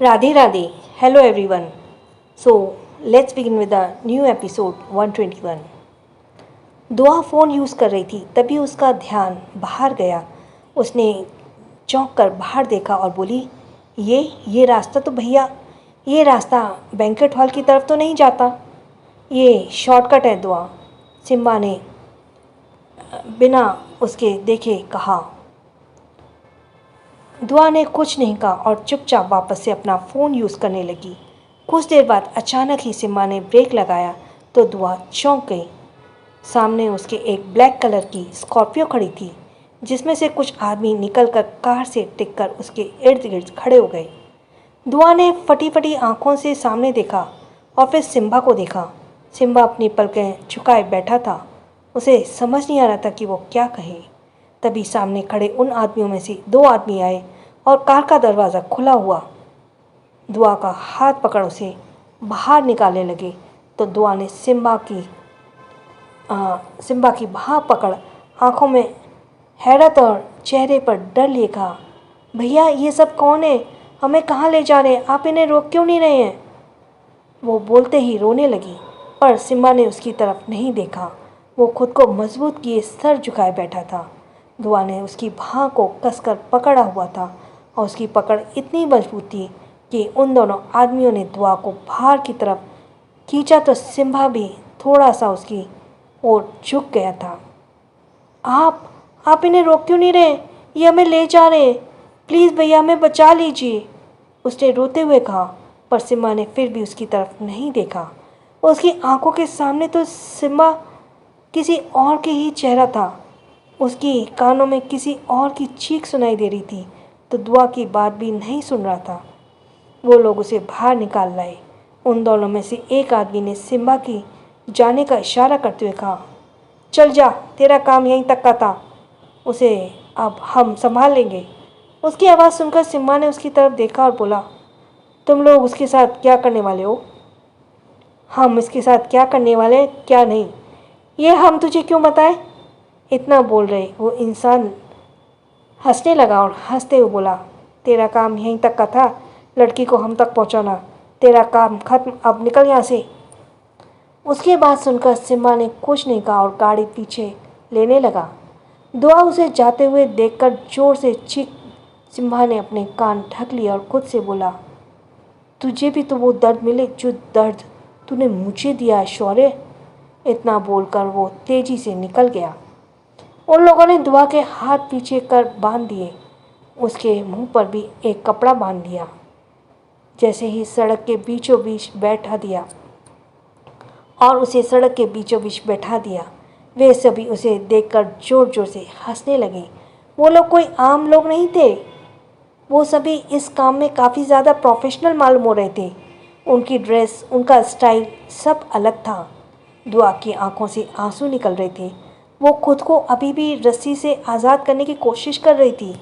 Radhe Radhe. Hello everyone. So let's begin with the new episode 121. दुआ phone use कर रही थी तभी उसका ध्यान बाहर गया। उसने चौंक कर बाहर देखा और बोली, ये रास्ता तो भैया, ये रास्ता बैंकेट हॉल की तरफ तो नहीं जाता। ये शॉर्टकट है दुआ, सिम्बा ने बिना उसके देखे कहा। दुआ ने कुछ नहीं कहा और चुपचाप वापस से अपना फ़ोन यूज़ करने लगी। कुछ देर बाद अचानक ही सिम्बा ने ब्रेक लगाया तो दुआ चौंक गई। सामने उसके एक ब्लैक कलर की स्कॉर्पियो खड़ी थी, जिसमें से कुछ आदमी निकलकर कार से टिककर उसके इर्द गिर्द खड़े हो गए। दुआ ने फटी फटी आंखों से सामने देखा और फिर सिम्बा को देखा। सिम्बा अपनी पलकें झुकाए बैठा था। उसे समझ नहीं आ रहा था कि वो क्या कहे। तभी सामने खड़े उन आदमियों में से दो आदमी आए और कार का दरवाज़ा खुला हुआ। दुआ का हाथ पकड़ उसे बाहर निकालने लगे तो दुआ ने सिम्बा की बाह पकड़ आंखों में हैरत और चेहरे पर डर लिए कहा, भैया ये सब कौन है? हमें कहाँ ले जा रहे हैं? आप इन्हें रोक क्यों नहीं रहे हैं? वो बोलते ही रोने लगी, पर सिम्बा ने उसकी तरफ नहीं देखा। वो खुद को मजबूत किए सर झुकाए बैठा था। दुआ ने उसकी बाह को कसकर पकड़ा हुआ था और उसकी पकड़ इतनी मजबूत थी कि उन दोनों आदमियों ने दुआ को बाहर की तरफ खींचा तो सिम्बा भी थोड़ा सा उसकी ओर झुक गया था। आप इन्हें रोक क्यों नहीं रहे? ये हमें ले जा रहे हैं। प्लीज़ भैया हमें बचा लीजिए, उसने रोते हुए कहा। पर सिम्बा ने फिर भी उसकी तरफ नहीं देखा। उसकी आंखों के सामने तो सिम्बा किसी और के ही चेहरा था। उसकी कानों में किसी और की चीख सुनाई दे रही थी, तो दुआ की बात भी नहीं सुन रहा था। वो लोग उसे बाहर निकाल लाए। उन दोनों में से एक आदमी ने सिम्बा की जाने का इशारा करते हुए कहा, चल जा, तेरा काम यहीं तक का था, उसे अब हम संभाल लेंगे। उसकी आवाज़ सुनकर सिम्बा ने उसकी तरफ देखा और बोला, तुम लोग उसके साथ क्या करने वाले हो? हम इसके साथ क्या करने वाले हैं क्या नहीं, ये हम तुझे क्यों बताएं? इतना बोल रहे वो इंसान हंसने लगा और हंसते हुए बोला, तेरा काम यहीं तक का था, लड़की को हम तक पहुंचाना। तेरा काम खत्म, अब निकल यहाँ से। उसकी बात सुनकर सिम्बा ने कुछ नहीं कहा और गाड़ी पीछे लेने लगा। दुआ उसे जाते हुए देखकर जोर से चीख। सिम्बा ने अपने कान ढक लिए और खुद से बोला, तुझे भी तो वो दर्द मिले जो दर्द तूने मुझे दिया है शौर्य। इतना बोलकर वो तेजी से निकल गया। उन लोगों ने दुआ के हाथ पीछे कर बांध दिए। उसके मुंह पर भी एक कपड़ा बांध दिया। जैसे ही सड़क के बीचों बीच बैठा दिया और उसे सड़क के बीचों बीच बैठा दिया, वे सभी उसे देखकर जोर जोर से हंसने लगे। वो लोग कोई आम लोग नहीं थे। वो सभी इस काम में काफ़ी ज़्यादा प्रोफेशनल मालूम हो रहे थे। उनकी ड्रेस, उनका स्टाइल सब अलग था। दुआ की आंखों से आंसू निकल रहे थे। वो खुद को अभी भी रस्सी से आज़ाद करने की कोशिश कर रही थी।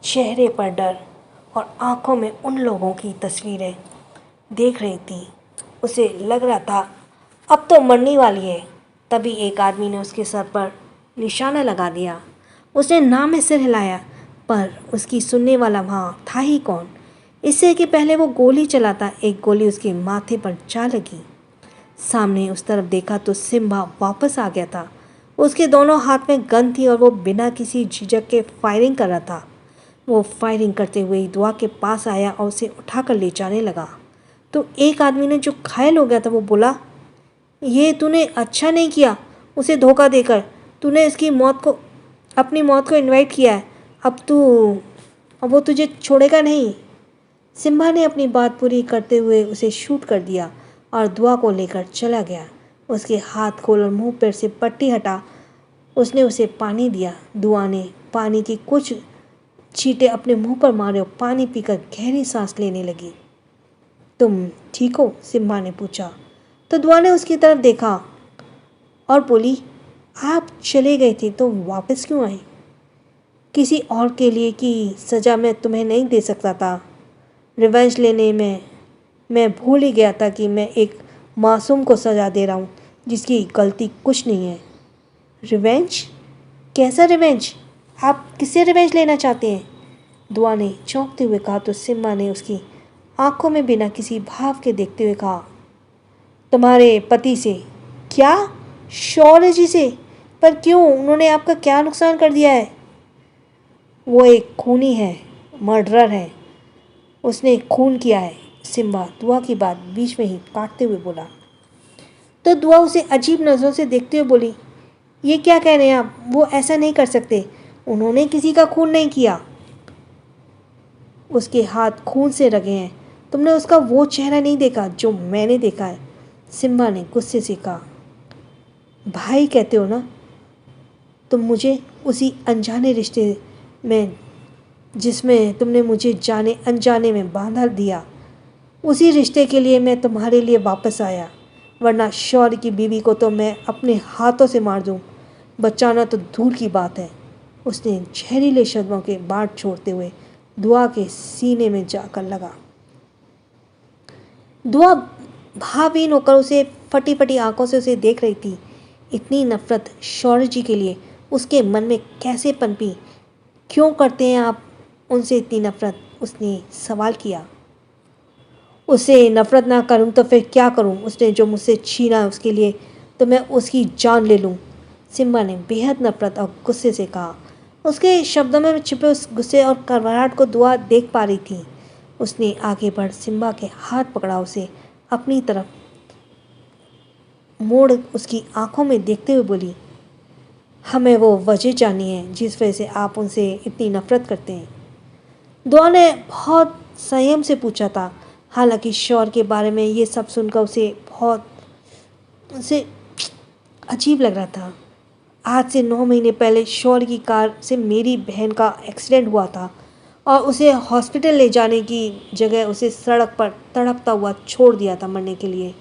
चेहरे पर डर और आंखों में उन लोगों की तस्वीरें देख रही थी। उसे लग रहा था अब तो मरने वाली है। तभी एक आदमी ने उसके सर पर निशाना लगा दिया। उसने नाम में सिर हिलाया, पर उसकी सुनने वाला वहाँ था ही कौन। इससे कि पहले वो गोली चलाता, एक गोली उसके माथे पर जा लगी। सामने उस तरफ देखा तो सिम्बा वापस आ गया था। उसके दोनों हाथ में गन थी और वो बिना किसी झिझक के फायरिंग कर रहा था। वो फायरिंग करते हुए दुआ के पास आया और उसे उठाकर ले जाने लगा। तो एक आदमी ने जो घायल हो गया था वो बोला, ये तूने अच्छा नहीं किया उसे धोखा देकर। तूने अपनी मौत को इनवाइट किया है। अब वो तुझे छोड़ेगा नहीं। सिम्बा ने अपनी बात पूरी करते हुए उसे शूट कर दिया और दुआ को लेकर चला गया। उसके हाथ खोल और मुंह पर से पट्टी हटा उसने उसे पानी दिया। दुआ ने पानी की कुछ छींटे अपने मुंह पर मारे और पानी पीकर गहरी सांस लेने लगी। तुम ठीक हो? सिम्बा ने पूछा। तो दुआ ने उसकी तरफ देखा और बोली, आप चले गए थे तो वापस क्यों आए? किसी और के लिए की सज़ा मैं तुम्हें नहीं दे सकता था। रिवेंज लेने में मैं भूल ही गया था कि मैं एक मासूम को सज़ा दे रहा हूँ जिसकी गलती कुछ नहीं है। रिवेंज? कैसा रिवेंज? आप किससे रिवेंज लेना चाहते हैं? दुआ ने चौंकते हुए कहा तो सिम्बा ने उसकी आंखों में बिना किसी भाव के देखते हुए कहा, तुम्हारे पति से? क्या? शौर्य जी से? पर क्यों? उन्होंने आपका क्या नुकसान कर दिया है? वो एक खूनी है, मर्डरर है, उसने खून किया है। सिम्बा दुआ की बात बीच में ही काटते हुए बोला। तो दुआ उसे अजीब नज़रों से देखते हुए बोली, ये क्या कह रहे हैं आप? वो ऐसा नहीं कर सकते, उन्होंने किसी का खून नहीं किया। उसके हाथ खून से रगे हैं, तुमने उसका वो चेहरा नहीं देखा जो मैंने देखा है। सिम्बा ने गुस्से से कहा, भाई कहते हो ना तुम मुझे, उसी अनजाने रिश्ते में जिसमें तुमने मुझे जाने अनजाने में बांधा दिया, उसी रिश्ते के लिए मैं तुम्हारे लिए वापस आया, वरना शौर्य की बीवी को तो मैं अपने हाथों से मार दूं, बचाना तो दूर की बात है। उसने जहरीले शब्दों के बाढ़ छोड़ते हुए दुआ के सीने में जाकर लगा। दुआ भावहीन होकर उसे फटी फटी आंखों से उसे देख रही थी। इतनी नफरत शौर्य जी के लिए उसके मन में कैसे पनपी? क्यों करते हैं आप उनसे इतनी नफरत? उसने सवाल किया। उसे नफरत ना करूं तो फिर क्या करूं? उसने जो मुझसे छीना उसके लिए तो मैं उसकी जान ले लूं। सिम्बा ने बेहद नफरत और गुस्से से कहा। उसके शब्दों में छिपे उस गुस्से और कड़वाहट को दुआ देख पा रही थी। उसने आगे बढ़ सिम्बा के हाथ पकड़ा, उसे अपनी तरफ मोड़ उसकी आंखों में देखते हुए बोली, हमें वो वजह जाननी है जिस वजह से आप उनसे इतनी नफरत करते हैं। दुआ ने बहुत संयम से पूछा था। हालांकि शौर्य के बारे में ये सब सुनकर उसे अजीब लग रहा था। आज से 9 महीने पहले शौर्य की कार से मेरी बहन का एक्सीडेंट हुआ था और उसे हॉस्पिटल ले जाने की जगह उसे सड़क पर तड़पता हुआ छोड़ दिया था मरने के लिए।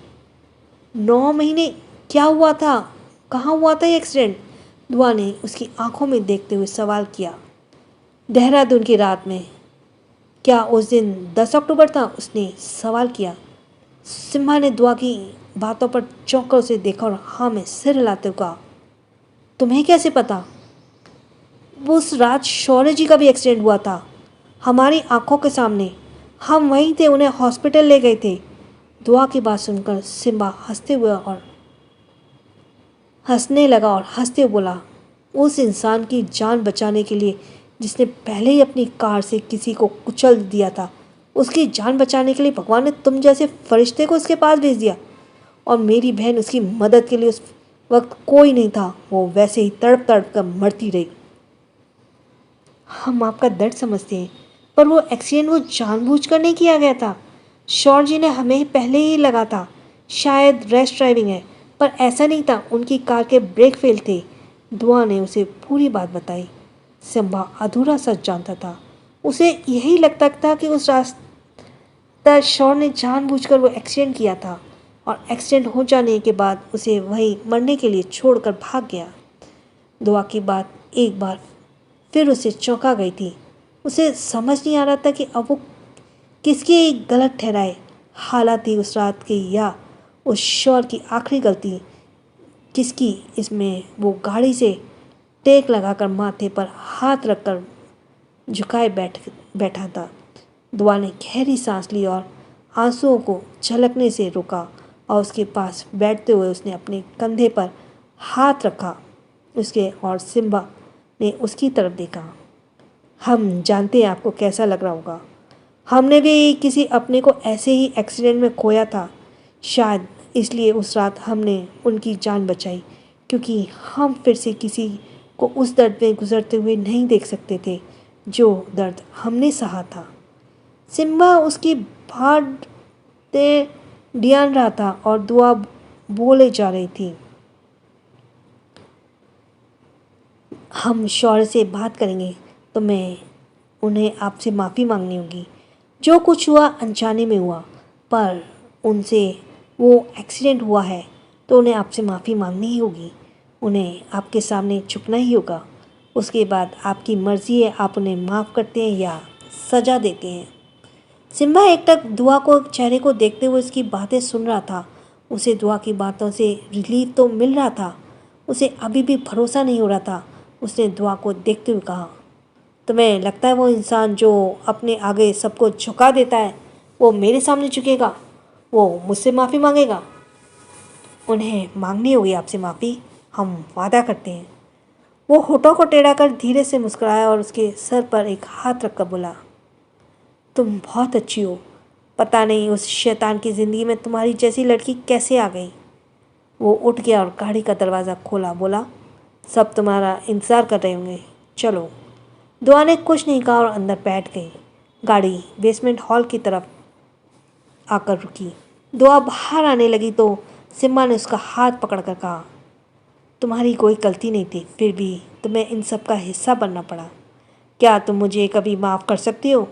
9 महीने? क्या हुआ था? कहाँ हुआ था ये एक्सीडेंट? दुआ ने उसकी आंखों में देखते हुए सवाल किया। देहरादून की रात में। क्या उस दिन 10 अक्टूबर था? उसने सवाल किया। सिम्हा ने दुआ की बातों पर चौंक कर उसे देखा और हाँ में सिर हिलाते हुए कहा, तुम्हें कैसे पता? वो उस रात शौर्य जी का भी एक्सीडेंट हुआ था, हमारी आंखों के सामने। हम वहीं थे, उन्हें हॉस्पिटल ले गए थे। दुआ की बात सुनकर सिम्बा हंसने लगा और हंसते हुए बोला, उस इंसान की जान बचाने के लिए जिसने पहले ही अपनी कार से किसी को कुचल दिया था, उसकी जान बचाने के लिए भगवान ने तुम जैसे फरिश्ते को उसके पास भेज दिया और मेरी बहन उसकी मदद के लिए उस वक्त कोई नहीं था। वो वैसे ही तड़प तड़प कर मरती रही। हम आपका दर्द समझते हैं, पर वो एक्सीडेंट वो जानबूझकर नहीं किया गया था। शौर्य जी ने हमें पहले ही लगा था शायद रैश ड्राइविंग है, पर ऐसा नहीं था। उनकी कार के ब्रेक फेल थे। दुआ ने उसे पूरी बात बताई। सिम्बा अधूरा सच जानता था। उसे यही लगता था कि उस रास्ता शौर्य ने जानबूझकर वो एक्सीडेंट किया था और एक्सीडेंट हो जाने के बाद उसे वहीं मरने के लिए छोड़कर भाग गया। दुआ की बात एक बार फिर उसे चौंका गई थी। उसे समझ नहीं आ रहा था कि अब वो किसकी गलत ठहराए, हालात ही उस रात की या उस शौर्य की आखिरी गलती किसकी। इसमें वो गाड़ी से टेक लगाकर माथे पर हाथ रखकर झुकाए बैठा था। दुआ ने गहरी सांस ली और आंसुओं को छलकने से रोका और उसके पास बैठते हुए उसने अपने कंधे पर हाथ रखा उसके और सिम्बा ने उसकी तरफ देखा। हम जानते हैं आपको कैसा लग रहा होगा। हमने भी किसी अपने को ऐसे ही एक्सीडेंट में खोया था। शायद इसलिए उस रात हमने उनकी जान बचाई, क्योंकि हम फिर से किसी को उस दर्द में गुजरते हुए नहीं देख सकते थे जो दर्द हमने सहा था। सिम्बा उसकी बातें ध्यान रहा था और दुआ बोले जा रही थी। हम शौर्य से बात करेंगे तो मैं उन्हें आपसे माफ़ी मांगनी होगी। जो कुछ हुआ अनजाने में हुआ, पर उनसे वो एक्सीडेंट हुआ है तो उन्हें आपसे माफ़ी मांगनी ही होगी। उन्हें आपके सामने झुकना ही होगा। उसके बाद आपकी मर्ज़ी है, आप उन्हें माफ़ करते हैं या सज़ा देते हैं। सिम्बा एकटक दुआ को चेहरे को देखते हुए उसकी बातें सुन रहा था। उसे दुआ की बातों से रिलीफ तो मिल रहा था, उसे अभी भी भरोसा नहीं हो रहा था। उसने दुआ को देखते हुए कहा, तुम्हें लगता है वो इंसान जो अपने आगे सबको झुका देता है वो मेरे सामने झुकेगा, वो मुझसे माफ़ी मांगेगा। उन्हें मांगनी होगी आपसे माफ़ी, हम वादा करते हैं। वो होठों को टेढ़ा कर धीरे से मुस्कुराया और उसके सर पर एक हाथ रखकर बोला, तुम बहुत अच्छी हो। पता नहीं उस शैतान की ज़िंदगी में तुम्हारी जैसी लड़की कैसे आ गई। वो उठ गया और गाड़ी का दरवाज़ा खोला, बोला, सब तुम्हारा इंतज़ार कर रहे होंगे, चलो। दुआ ने कुछ नहीं कहा और अंदर बैठ गई। गाड़ी बेसमेंट हॉल की तरफ आकर रुकी। दुआ बाहर आने लगी तो सिम्बा ने उसका हाथ पकड़कर कहा, तुम्हारी कोई गलती नहीं थी, फिर भी तुम्हें इन सब का हिस्सा बनना पड़ा। क्या तुम मुझे कभी माफ़ कर सकती हो?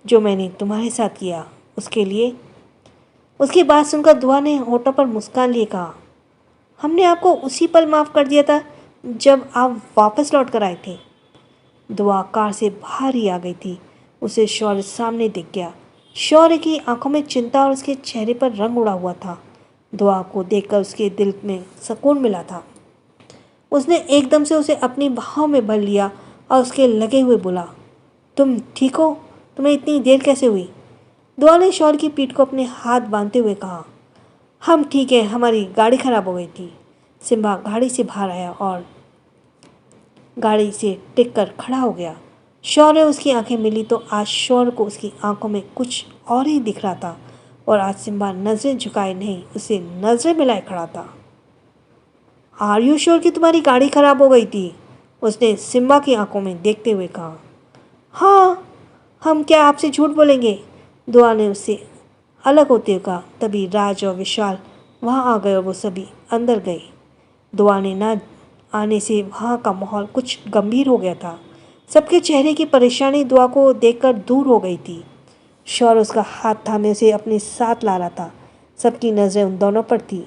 जो मैंने तुम्हारे साथ किया उसके लिए। उसकी बात सुनकर दुआ ने होठों पर मुस्कान लिए कहा, हमने आपको उसी पल माफ़ कर दिया था जब आप वापस लौट कर आए थे। दुआ कार से बाहर ही आ गई थी। उसे शौर्य सामने दिख गया। शौर्य की आंखों में चिंता और उसके चेहरे पर रंग उड़ा हुआ था। दुआ को देखकर उसके दिल में सुकून मिला था। उसने एकदम से उसे अपनी बाहों में भर लिया और उसके लगे हुए बोला, तुम ठीक हो? तुम्हें इतनी देर कैसे हुई? दुआ ने शौर्य की पीठ को अपने हाथ बांधते हुए कहा, हम ठीक है, हमारी गाड़ी खराब हो गई थी। सिम्बा गाड़ी से बाहर आया और गाड़ी से टिक कर खड़ा हो गया। शौर्य उसकी आंखें मिली तो आज शौर्य को उसकी आंखों में कुछ और ही दिख रहा था और आज सिम्बा नज़रें झुकाए नहीं, उसे नज़रें मिलाए खड़ा था। आर यू श्योर कि तुम्हारी गाड़ी खराब हो गई थी? उसने सिम्बा की आंखों में देखते हुए कहा। हाँ, हम क्या आपसे झूठ बोलेंगे? दुआ ने उससे अलग होते हुए कहा। तभी राज और विशाल वहाँ आ गए और वो सभी अंदर गए। दुआ ने न आने से वहाँ का माहौल कुछ गंभीर हो गया था। सबके चेहरे की परेशानी दुआ को देखकर दूर हो गई थी। शौर्य उसका हाथ थामे उसे अपने साथ ला रहा था। सबकी नज़रें उन दोनों पर थी।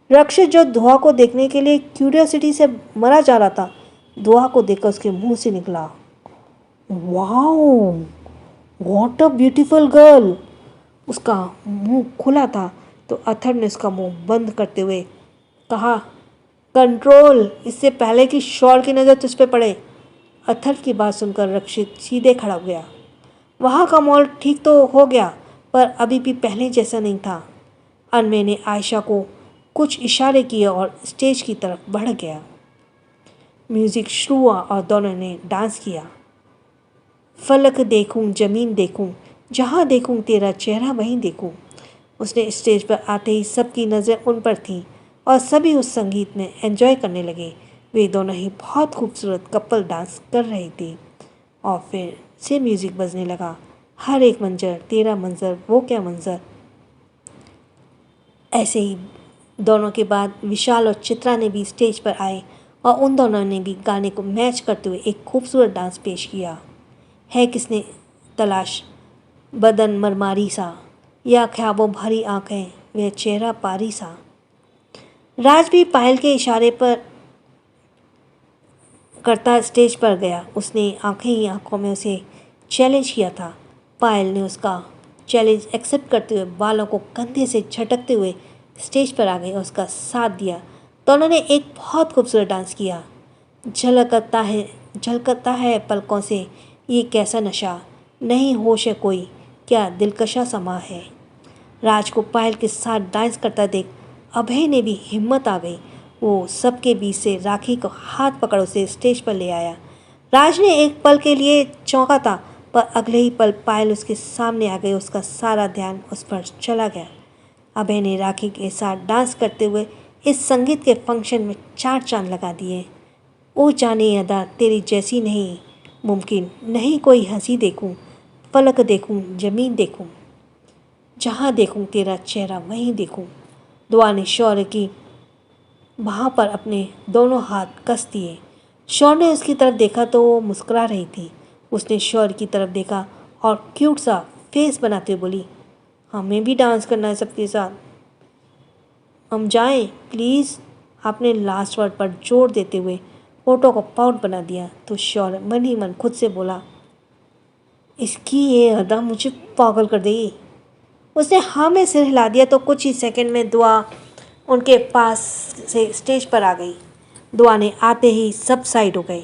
रक्षित जो दुआ को देखने के लिए क्यूरियोसिटी से मरा जा रहा था, दुआ को देखकर उसके मुंह से निकला, wow, what a beautiful girl. उसका मुंह खुला था तो अथर ने उसका मुंह बंद करते हुए कहा, कंट्रोल, इससे पहले कि शौर्य की नज़र तुझ पे पड़े। अथर की बात सुनकर रक्षित सीधे खड़ा हो गया। वहाँ का माहौल ठीक तो हो गया पर अभी भी पहले जैसा नहीं था। अनमे ने आयशा को कुछ इशारे किए और स्टेज की तरफ बढ़ गया। म्यूज़िक शुरू हुआ और दोनों ने डांस किया। फलक देखूं, ज़मीन देखूं, जहाँ देखूं तेरा चेहरा वहीं देखूं। उसने स्टेज पर आते ही सबकी नज़रें उन पर थीं और सभी उस संगीत में एंजॉय करने लगे। वे दोनों ही बहुत खूबसूरत कपल डांस कर रहे थे और फिर से म्यूज़िक बजने लगा। हर एक मंजर तेरा मंजर, वो क्या मंजर। ऐसे ही दोनों के बाद विशाल और चित्रा ने भी स्टेज पर आए और उन दोनों ने भी गाने को मैच करते हुए एक खूबसूरत डांस पेश किया। है किसने तलाश बदन मरमारी सा, या ख्वाबों भरी आंखें, वह चेहरा पारी सा। राज भी पायल के इशारे पर करता स्टेज पर गया। उसने आंखें ही आंखों में उसे चैलेंज किया था। पायल ने उसका चैलेंज एक्सेप्ट करते हुए बालों को कंधे से झटकते हुए स्टेज पर आ गई और उसका साथ दिया। दोनों ने एक बहुत खूबसूरत डांस किया। झलकता है पलकों से ये कैसा नशा, नहीं होश है कोई, क्या दिलकशा समा है। राज को पायल के साथ डांस करता देख अभय ने भी हिम्मत आ गई। वो सबके बीच से राखी को हाथ पकड़ उसे स्टेज पर ले आया। राज ने एक पल के लिए चौंका था पर अगले ही पल पायल उसके सामने आ गई। उसका सारा ध्यान उस पर चला गया। अभय ने राखी के साथ डांस करते हुए इस संगीत के फंक्शन में 4 चांद लगा दिए। ओ जाने अदा तेरी जैसी नहीं मुमकिन, नहीं कोई हंसी देखूं, फलक देखूं, ज़मीन देखूं, जहाँ देखूं तेरा चेहरा वहीं देखूं। दुआ ने शौर्य की बाह पर अपने दोनों हाथ कस दिए। शौर्य ने उसकी तरफ देखा तो वो मुस्कुरा रही थी। उसने शौर्य की तरफ देखा और क्यूट सा फेस बनाते हुए बोली, हमें भी डांस करना है सबके साथ, हम जाएं प्लीज़। आपने लास्ट वर्ड पर जोर देते हुए होठों को पाउट बना दिया तो शौर्य मन ही मन खुद से बोला, इसकी ये अदा मुझे पागल कर देगी। उसने हाँ में सिर हिला दिया तो कुछ ही सेकंड में दुआ उनके पास से स्टेज पर आ गई। दुआ ने आते ही सब साइड हो गए।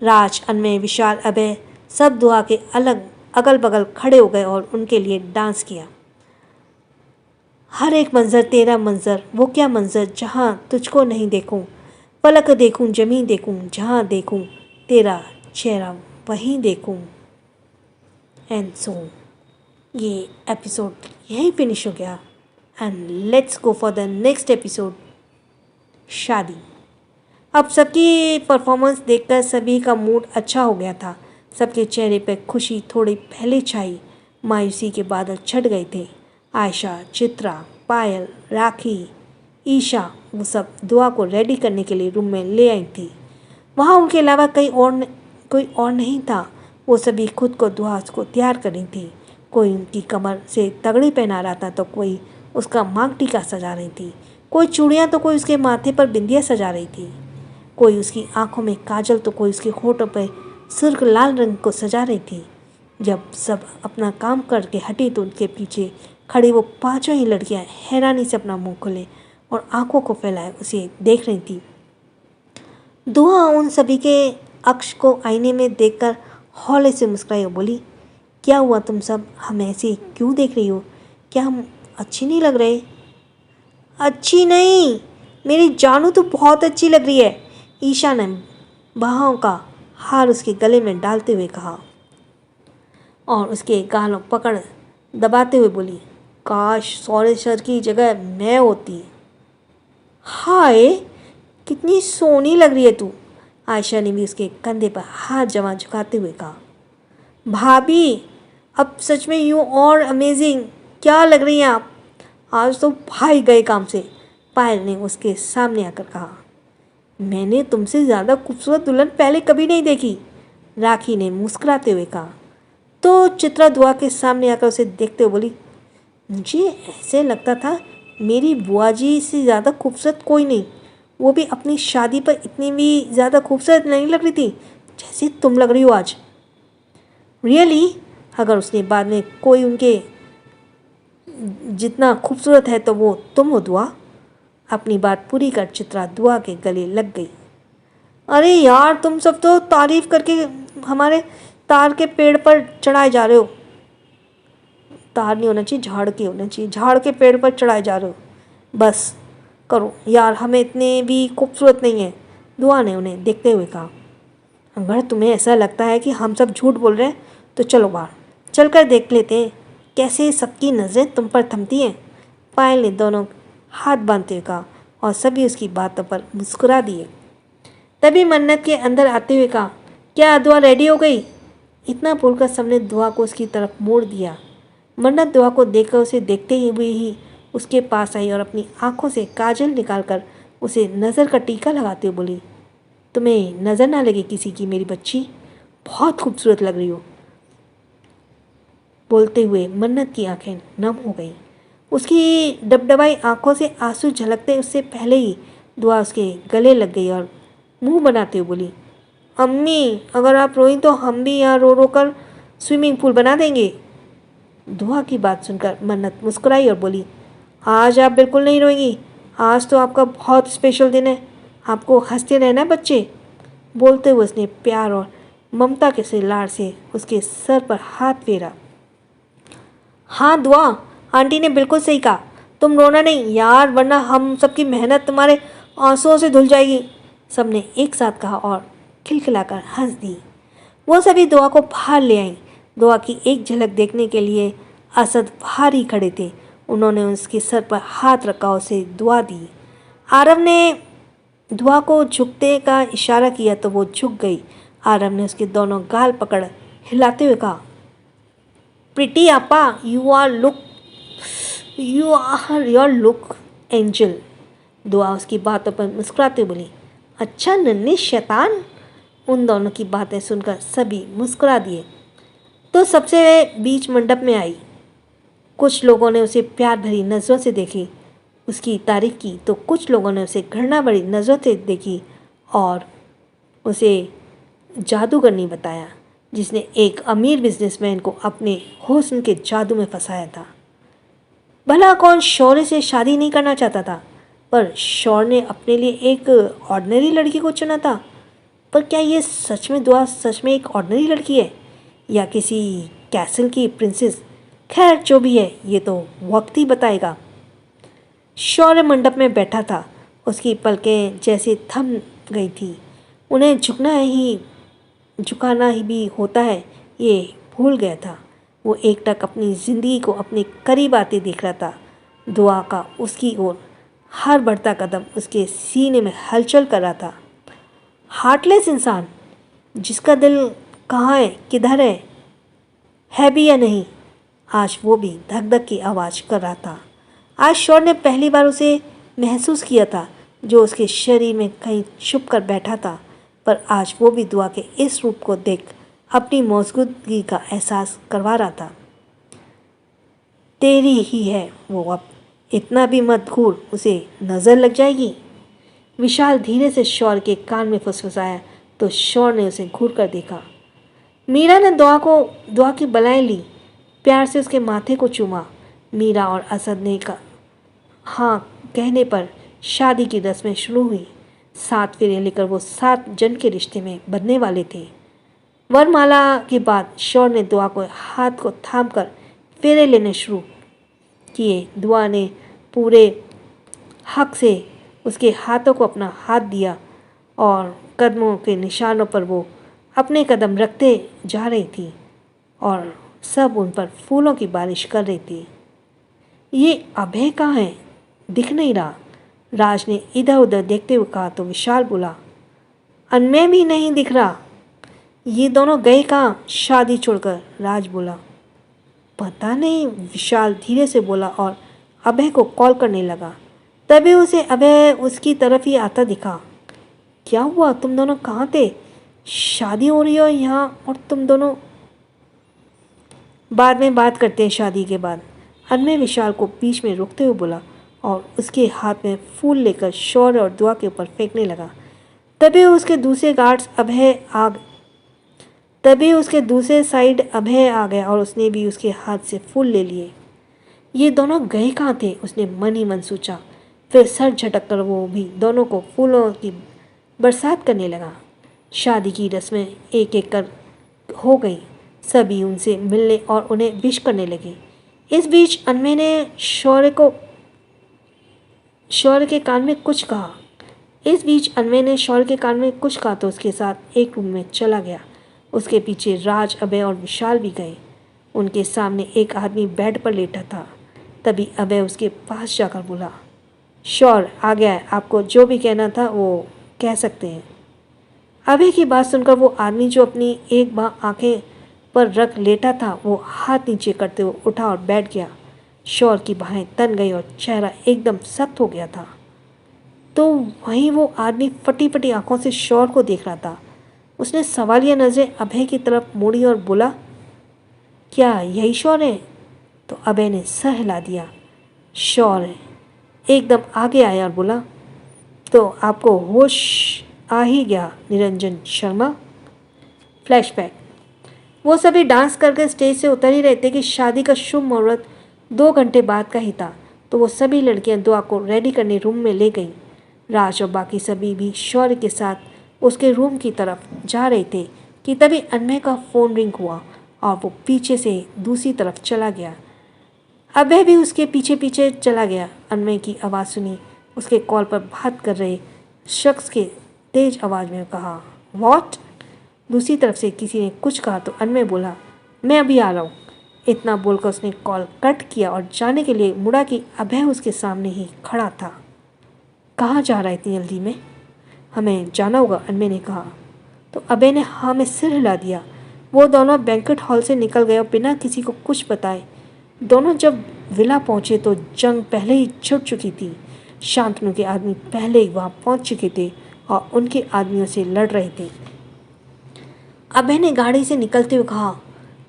राज, अनमय, विशाल, अभय सब दुआ के अलग अगल बगल खड़े हो गए और उनके लिए डांस किया। हर एक मंज़र तेरा मंज़र, वो क्या मंज़र जहाँ तुझको नहीं देखूं, पलक देखूं ज़मीं देखूं, जहाँ देखूं तेरा चेहरा वहीं देखूं। एंड सो ये एपिसोड यहीं फिनिश हो गया। And let's go for the next episode, शादी। अब सबकी परफॉर्मेंस देखकर सभी का मूड अच्छा हो गया था। सबके चेहरे पर खुशी थोड़ी पहले छाई, मायूसी के बादल छट गए थे। आयशा, चित्रा, पायल, राखी, ईशा, वो सब दुआ को रेडी करने के लिए रूम में ले आई थी। वहाँ उनके अलावा कोई और नहीं था। वो सभी खुद को दुआ को तैयार कर रही थी। कोई उनकी कमर से तगड़ी पहना रहा था तो कोई उसका मांग टीका सजा रही थी, कोई चूड़ियाँ तो कोई उसके माथे पर बिंदिया सजा रही थी, कोई उसकी आंखों में काजल तो कोई उसके होठों पर सुर्ख लाल रंग को सजा रही थी। जब सब अपना काम करके हटी तो उनके पीछे खड़ी वो पांचों ही लड़कियां हैरानी से अपना मुंह खोले और आंखों को फैलाए उसे देख रही थी। दुआ उन सभी के अक्ष को आईने में देखकर हौले से मुस्कुराई और बोली, क्या हुआ तुम सब हमें ऐसे क्यों देख रही हो? क्या हम अच्छी नहीं लग रहे? अच्छी नहीं, मेरी जानू तो बहुत अच्छी लग रही है, ईशा ने बाहों का हार उसके गले में डालते हुए कहा और उसके गालों पकड़ दबाते हुए बोली, काश सौरे सर की जगह मैं होती। हाय कितनी सोनी लग रही है तू, आयशा ने भी उसके कंधे पर हाथ जमा झुकाते हुए कहा। भाभी अब सच में यू और अमेजिंग, क्या लग रही हैं आप, आज तो भाई गए काम से, पायल ने उसके सामने आकर कहा। मैंने तुमसे ज़्यादा खूबसूरत दुल्हन पहले कभी नहीं देखी, राखी ने मुस्कुराते हुए कहा। तो चित्रा दुआ के सामने आकर उसे देखते हुए बोली, मुझे ऐसे लगता था मेरी बुआ जी से ज़्यादा खूबसूरत कोई नहीं, वो भी अपनी शादी पर इतनी भी ज़्यादा खूबसूरत नहीं लग रही थी जैसे तुम लग रही हो आज। रियली? अगर उसने बाद में कोई उनके जितना खूबसूरत है तो वो तुम हो दुआ। अपनी बात पूरी कर चित्रा दुआ के गले लग गई। अरे यार तुम सब तो तारीफ करके हमारे तार के पेड़ पर चढ़ाए जा रहे हो। तार नहीं होना चाहिए, झाड़ के होना चाहिए, झाड़ के पेड़ पर चढ़ाए जा रहे हो। बस करो यार, हमें इतने भी खूबसूरत नहीं है, दुआ ने उन्हें देखते हुए कहा। अगर तुम्हें ऐसा लगता है कि हम सब झूठ बोल रहे हैं तो चलो बाहर चलकर देख लेते हैं कैसे सबकी नज़रें तुम पर थमती हैं, पायल ने दोनों हाथ बांधते हुए कहा और सभी उसकी बातों पर मुस्कुरा दिए। तभी मन्नत के अंदर आते हुए कहा, क्या दुआ रेडी हो गई? इतना बोलकर सबने दुआ को उसकी तरफ मोड़ दिया। मन्नत दुआ को देखकर उसे देखते हुए ही उसके पास आई और अपनी आंखों से काजल निकालकर उसे नज़र का टीका लगाते हुए बोली, तुम्हें नज़र ना लगे किसी की मेरी बच्ची, बहुत खूबसूरत लग रही हो। बोलते हुए मन्नत की आंखें नम हो गईं। उसकी डबडबाई आंखों से आंसू झलकते उससे पहले ही दुआ उसके गले लग गई और मुंह बनाते हुए बोली, अम्मी अगर आप रोई तो हम भी यहाँ रो रो कर स्विमिंग पूल बना देंगे। दुआ की बात सुनकर मन्नत मुस्कुराई और बोली, आज आप बिल्कुल नहीं रोएंगी, आज तो आपका बहुत स्पेशल दिन है, आपको हंसते रहना बच्चे। बोलते हुए उसने प्यार और ममता के से लाड़ से उसके सर पर हाथ फेरा। हाँ दुआ, आंटी ने बिल्कुल सही कहा, तुम रोना नहीं यार, वरना हम सबकी मेहनत तुम्हारे आंसुओं से धुल जाएगी, सबने एक साथ कहा और खिलखिलाकर हंस दी। वो सभी दुआ को बाहर ले आईं। दुआ की एक झलक देखने के लिए असद बाहर ही खड़े थे। उन्होंने उसके सर पर हाथ रखा, उसे दुआ दी। आरव ने दुआ को झुकते का इशारा किया तो वो झुक गई। आरव ने उसके दोनों गाल पकड़ हिलाते हुए कहा, प्रीति आपा, you are your look angel. दुआ उसकी बातों पर मुस्कुराते बोली, अच्छा नन्हे शैतान। उन दोनों की बातें सुनकर सभी मुस्कुरा दिए। तो सबसे बीच मंडप में आई। कुछ लोगों ने उसे प्यार भरी नज़रों से देखी, उसकी तारीफ की, तो कुछ लोगों ने उसे घृणा भरी नज़रों से देखी और उसे जादूगरनी बताया जिसने एक अमीर बिजनेसमैन को अपने हुस्न के जादू में फंसाया था। भला कौन शौर्य से शादी नहीं करना चाहता था, पर शौर्य ने अपने लिए एक ऑर्डिनरी लड़की को चुना था। पर क्या ये सच में दुआ सच में एक ऑर्डिनरी लड़की है या किसी कैसल की प्रिंसेस? खैर जो भी है ये तो वक्त ही बताएगा। शौर्य मंडप में बैठा था। उसकी पलकें जैसे थम गई थी। उन्हें झुकाना ही भी होता है ये भूल गया था। वो एकटक अपनी ज़िंदगी को अपने करीब आते देख रहा था। दुआ का उसकी ओर हर बढ़ता कदम उसके सीने में हलचल कर रहा था। हार्टलेस इंसान जिसका दिल कहाँ है, किधर है भी या नहीं, आज वो भी धक धक की आवाज़ कर रहा था। आज शौर्य ने पहली बार उसे महसूस किया था जो उसके शरीर में कहीं छुप कर बैठा था। पर आज वो भी दुआ के इस रूप को देख अपनी मौजूदगी का एहसास करवा रहा था। तेरी ही है वो, अब इतना भी मत घूर, उसे नज़र लग जाएगी। विशाल धीरे से शौर्य के कान में फुसफुसाया तो शौर्य ने उसे घूर कर देखा। मीरा ने दुआ की बलाएं ली, प्यार से उसके माथे को चूमा। मीरा और असद ने हाँ कहने पर शादी की रस्में शुरू हुई। 7 फेरे लेकर वो 7 जन के रिश्ते में बंधने वाले थे। वरमाला के बाद शौर्य ने दुआ को हाथ को थाम कर फेरे लेने शुरू किए। दुआ ने पूरे हक से उसके हाथों को अपना हाथ दिया और कदमों के निशानों पर वो अपने कदम रखते जा रही थी और सब उन पर फूलों की बारिश कर रही थी। ये अभय कहाँ है, दिख नहीं रहा। राज ने इधर उधर देखते हुए कहा तो विशाल बोला, अनमय भी नहीं दिख रहा। ये दोनों गए कहाँ शादी छोड़कर, राज बोला। पता नहीं, विशाल धीरे से बोला और अभय को कॉल करने लगा। तभी उसे अभय उसकी तरफ ही आता दिखा। क्या हुआ, तुम दोनों कहाँ थे? शादी हो रही हो यहाँ और तुम दोनों? बाद में बात करते हैं शादी के बाद, अनमय विशाल को बीच में रोकते हुए बोला और उसके हाथ में फूल लेकर शौर्य और दुआ के ऊपर फेंकने लगा। तभी उसके दूसरे साइड अभय आ गया और उसने भी उसके हाथ से फूल ले लिए। ये दोनों गए कहाँ थे, उसने मन ही मन सोचा। फिर सर झटक कर वो भी दोनों को फूलों की बरसात करने लगा। शादी की रस्में एक एक कर हो गई। सभी उनसे मिलने और उन्हें विश करने लगे। इस बीच अनमय ने शौर्य के कान में कुछ कहा तो उसके साथ एक रूम में चला गया। उसके पीछे राज, अभय और विशाल भी गए। उनके सामने एक आदमी बेड पर लेटा था। तभी अभय उसके पास जाकर बोला, शौर्य आ गया है, आपको जो भी कहना था वो कह सकते हैं। अभय की बात सुनकर वो आदमी जो अपनी एक बाँ आंखें पर रख लेटा था वो हाथ नीचे करते हुए उठा और बैठ गया। शौर्य की बाहें तन गई और चेहरा एकदम सख्त हो गया था। तो वहीं वो आदमी फटी फटी आंखों से शौर्य को देख रहा था। उसने सवालिया नज़रें अभय की तरफ मोड़ी और बोला, क्या यही शौर्य है? तो अभय ने सर हिला दिया। शौर्य एकदम आगे आया और बोला, तो आपको होश आ ही गया निरंजन शर्मा। फ्लैशबैक। वो सभी डांस करके स्टेज से उतर ही रहे थे कि शादी का शुभ मुहूर्त 2 घंटे बाद का ही था। तो वो सभी लड़कियां दुआ को रेडी करने रूम में ले गईं। राज और बाकी सभी भी शौर्य के साथ उसके रूम की तरफ जा रहे थे कि तभी अनमय का फ़ोन रिंग हुआ और वो पीछे से दूसरी तरफ चला गया। अभय भी उसके पीछे पीछे चला गया। अनमय की आवाज़ सुनी। उसके कॉल पर बात कर रहे शख्स के तेज आवाज़ में कहा, व्हाट? दूसरी तरफ से किसी ने कुछ कहा तो अनमय बोला, मैं अभी आ रहा हूँ। इतना बोलकर उसने कॉल कट किया और जाने के लिए मुड़ा कि अभय उसके सामने ही खड़ा था। कहाँ जा रहा है इतनी जल्दी में? हमें जाना होगा, अनमय ने कहा। तो अभय ने हाँ में सिर हिला दिया। वो दोनों बैंक्वेट हॉल से निकल गए और बिना किसी को कुछ बताए। दोनों जब विला पहुँचे तो जंग पहले ही छिड़ चुकी थी। शांतनु के आदमी पहले ही वहाँ पहुँच चुके थे और उनके आदमियों से लड़ रहे थे। अभय ने गाड़ी से निकलते हुए कहा,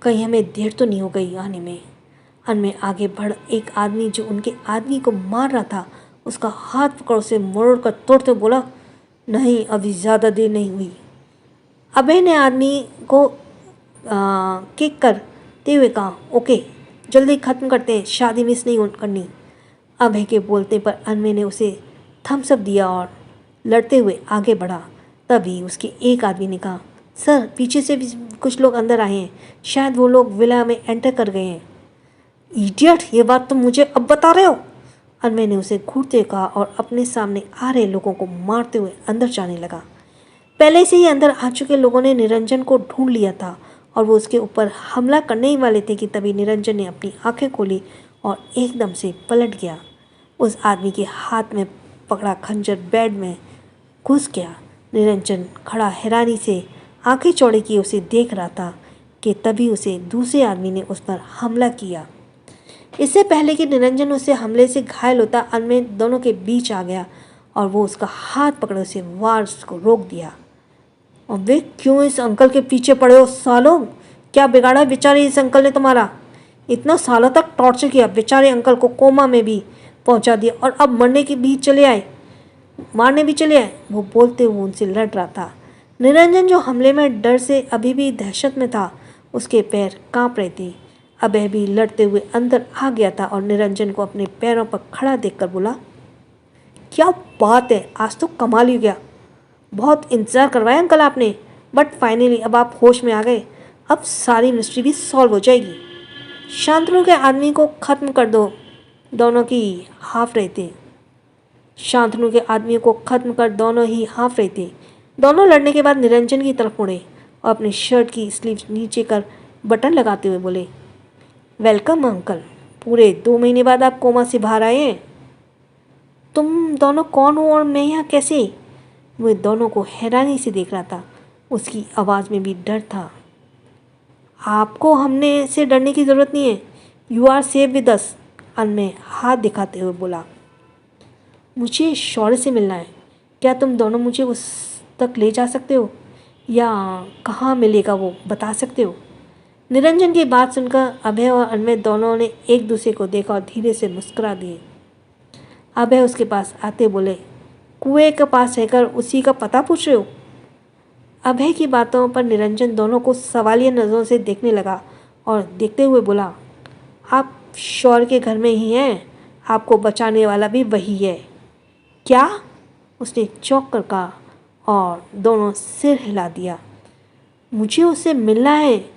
कहीं हमें देर तो नहीं हो गई आने में। अनमय आगे बढ़ एक आदमी जो उनके आदमी को मार रहा था उसका हाथ पकड़ उसे मोड़ कर तोड़ते बोला, नहीं अभी ज़्यादा देर नहीं हुई। अभय ने आदमी को किक करते हुए कहा, ओके जल्दी ख़त्म करते हैं, शादी मिस नहीं करनी। अभय के बोलते पर अनमय ने उसे थम्स अप दिया और लड़ते हुए आगे बढ़ा। तभी उसके एक आदमी ने कहा, सर पीछे से भी कुछ लोग अंदर आए हैं, शायद वो लोग विला में एंटर कर गए हैं। इडियट, ये बात तुम मुझे अब बता रहे हो? अनमय ने उसे घूरते कहा और अपने सामने आ रहे लोगों को मारते हुए अंदर जाने लगा। पहले से ही अंदर आ चुके लोगों ने निरंजन को ढूंढ लिया था और वो उसके ऊपर हमला करने ही वाले थे कि तभी निरंजन ने अपनी आंखें खोली और एकदम से पलट गया। उस आदमी के हाथ में पकड़ा खंजर बेड में घुस गया। निरंजन खड़ा हैरानी से आंखें चौड़ी किए उसे देख रहा था कि तभी उसे दूसरे आदमी ने उस पर हमला किया। इससे पहले कि निरंजन उससे हमले से घायल होता, अनमय दोनों के बीच आ गया और वो उसका हाथ पकड़े उसे वार को रोक दिया। और वे क्यों इस अंकल के पीछे पड़े हो सालों? क्या बिगाड़ा बेचारे इस अंकल ने तुम्हारा? इतना सालों तक टॉर्चर किया, बेचारे अंकल को कोमा में भी पहुंचा दिया और अब मरने के बीच चले आए, मारने भी चले आए। वो बोलते हुए उनसे लड़ रहा था। निरंजन जो हमले में डर से अभी भी दहशत में था, उसके पैर कांप रहे थे। अभय भी लड़ते हुए अंदर आ गया था और निरंजन को अपने पैरों पर खड़ा देखकर बोला, क्या बात है, आज तो कमाल ही हो गया। बहुत इंतज़ार करवाया अंकल आपने, बट फाइनली अब आप होश में आ गए। अब सारी मिस्ट्री भी सॉल्व हो जाएगी। शांतनु के आदमी को ख़त्म कर दो, दोनों की हाफ रहे थे। शांतनु के आदमियों को ख़त्म कर दोनों ही हाफ रहे थे। दोनों लड़ने के बाद निरंजन की तरफ मुड़े और अपनी शर्ट की स्लीव नीचे कर बटन लगाते हुए बोले, वेलकम अंकल, पूरे 2 महीने बाद आप कोमा से बाहर आए हैं। तुम दोनों कौन हो और मैं यहाँ कैसे? वह दोनों को हैरानी से देख रहा था। उसकी आवाज़ में भी डर था। आपको हमने से डरने की ज़रूरत नहीं है, you are safe with us, Anmay हाथ दिखाते हुए बोला। मुझे शौर्य से मिलना है, क्या तुम दोनों मुझे उस तक ले जा सकते हो या कहाँ मिलेगा वो बता सकते हो? निरंजन की बात सुनकर अभय और अनमय दोनों ने एक दूसरे को देखा और धीरे से मुस्कुरा दिए। अभय उसके पास आते बोले, कुएं के पास रहकर उसी का पता पूछ रहे हो? अभय की बातों पर निरंजन दोनों को सवालिया नज़रों से देखने लगा और देखते हुए बोला, आप शौर्य के घर में ही हैं, आपको बचाने वाला भी वही है। क्या? उसने चौंक कर कहा और दोनों सिर हिला दिया। मुझे उससे मिलना है,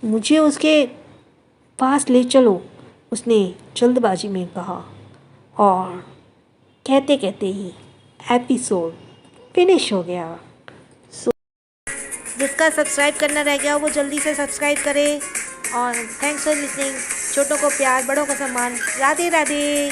मुझे उसके पास ले चलो, उसने जल्दबाजी में कहा। और कहते कहते ही एपिसोड फिनिश हो गया। जिसका सब्सक्राइब करना रह गया वो जल्दी से सब्सक्राइब करे। और थैंक्स फॉर लिसनिंग। छोटों को प्यार, बड़ों को सम्मान। राधे राधे।